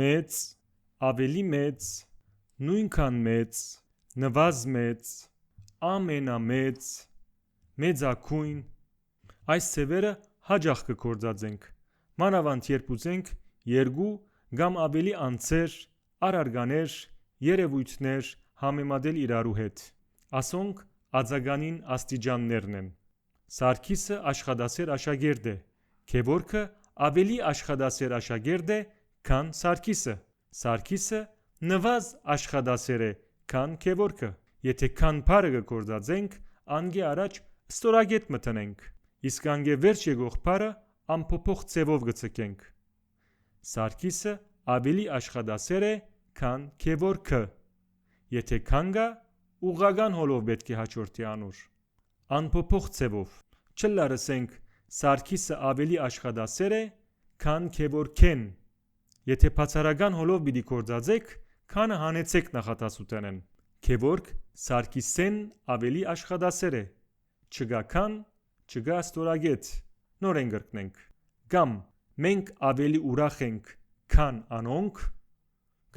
մեծ, ավելի մեծ, նույնքան մեծ, նվազ մեծ, ամենամեծ, մեծագույն։ Այս ցևերը հաճախ կգործածենք, մանավանդ երբ ուզենք երկու կամ ավելի անձեր, առարկաներ, երևույթներ համեմատել իրարու հետ։ Ասոնք արձագանին աստիճաններն են։ Սարգիսը աշխատասեր աշակերտ է, Գևորգը ավելի աշխատասեր աշակերտ է, քան Սարգիսը։ Սարգիսը նվազ աշխատասեր է, քան Գևորգը։ Եթե քան բառը կգործածենք, անգե առաջ ստորագետ մտնենք, իսկ անգե վերջ եկող բառը ամփոփող ձևով կցկենք։ Սարգիսը ավելի աշխատասեր է, քան Գևորգը։ Եթե քան կա, ուղղական հոլով պետք է հաջորդի անոր։ Անփոփող ձևով չլարսենք Սարգիսը ավելի աշխատասեր է, քան Գևորգեն։ Եթե բացառական հոլով պիտի գործածեք, քանը հանեցեք նախատասութենեն։ Գևորգ Սարգիսեն ավելի աշխատասեր է։ Չկա քան, չկա ստորագետ։ Նորեն կրկնենք։ Կամ մենք ավելի ուրախ ենք, քան անոնք,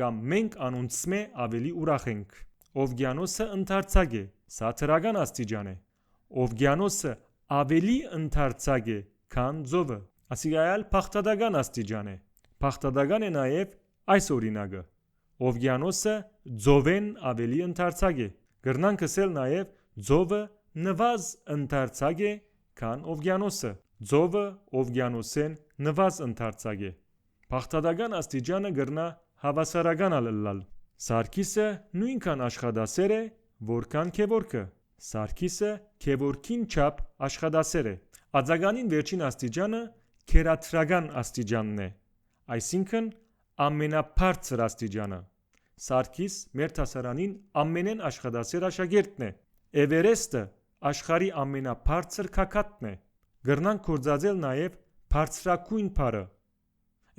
կամ մենք անոնցմե ավելի ուրախ ենք։ Օվկիանոսը ընդարձակ է, սա թրական աստիճան է։ Օվկիանոսը ավելի ընդարձակ է, քան ծովը, ասիկայալ փախտadական աստիճան է։ Փախտadական է նաև այս օրինակը։ Օվկիանոսը ծովեն ավելի ընդարձակ է։ Կրնանք ասել նաև ծովը նվազ ընդարձակ է, քան օվկիանոսը։ Ծովը օվկիանոսեն նվազ ընդարձակ է։ Փախտadական աստիճանը կրնա հավասարական ալլալ։ Սարգիսը նույնքան աշխատասեր է, որքան Գևորգը։ Սարգիսը Գևորգին չափ աշխատասեր է։ Արձագանին վերջին աստիճանը քերադրական աստիճանն է, այսինքն ամենաբարձր աստիճանը։ Սարգիս մեր դասարանին ամենեն աշխատասեր աշակերտն է։ Էվերեստը աշխարհի ամենաբարձր գագաթն է։ Կրնանք գործածել նաև բարձրագույն բառը։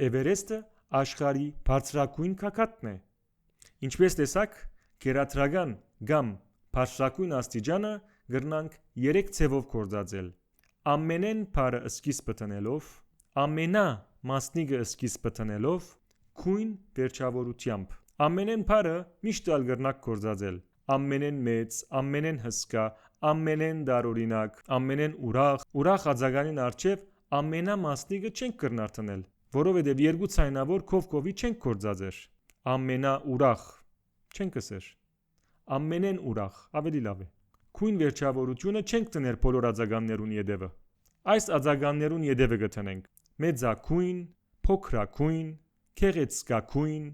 Էվերեստը աշխարհի բարձրագույն գագաթն է։ Ինչպես տեսակ, քերադրական կամ բարձրագույն աստիճանը կրնանք 3 ձևով գործածել։ Ամենեն բառը սկիզբը տնելով, ամենա մասնիկը սկիզբը տնելով, քույն վերջավորությամբ։ Ամենեն բառը միշտ ալ կրնանք գործածել։ Ամենեն մեծ, ամենեն հսկա, ամենեն տարօրինակ, ամենեն ուրախ։ Ուրախ արձագանին առջև ամենա մասնիկը չենք կրնար տնել, որովհետև երկու ցայնավոր քով-քովի չենք գործածեր։ Ամենա ուրախ չենք ասեր։ Ամենեն ուրախ ավելի լավ է։ Քույն վերջավորությունը չենք տներ բոլոր արձագաններուն յետևը։ Այս արձագաններուն յետևը կտնենք. մեծագույն, փոքրագույն, գեղեցկագույն,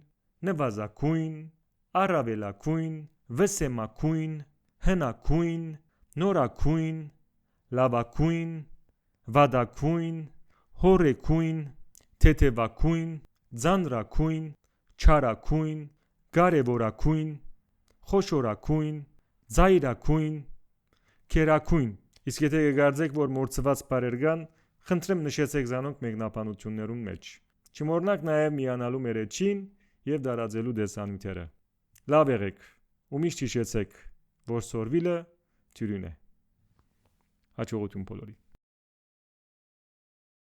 նվազագույն, առավելագույն, վսեմագույն, հնագույն, նորագույն, լավագույն, վատագույն, հորեգույն, թեթևագույն, ծանրագույն, չարագույն, կարևորագույն, խոշորագույն, ծայրագույն, քերագույն։ Իսկ եթե կգարձեք, որ մորցված բառեր կան, խնդրեմ նշեցեք զանոնք մեկնաբանություններուն մեջ։ Չմոռնաք նաև միանալու մեր էջին եւ դարածելու դեսանյութերը։ Լավ եղեք ու միշտ հիշեցեք, որ սորվիլը թյուրին է։ Հաջողություն բոլորի։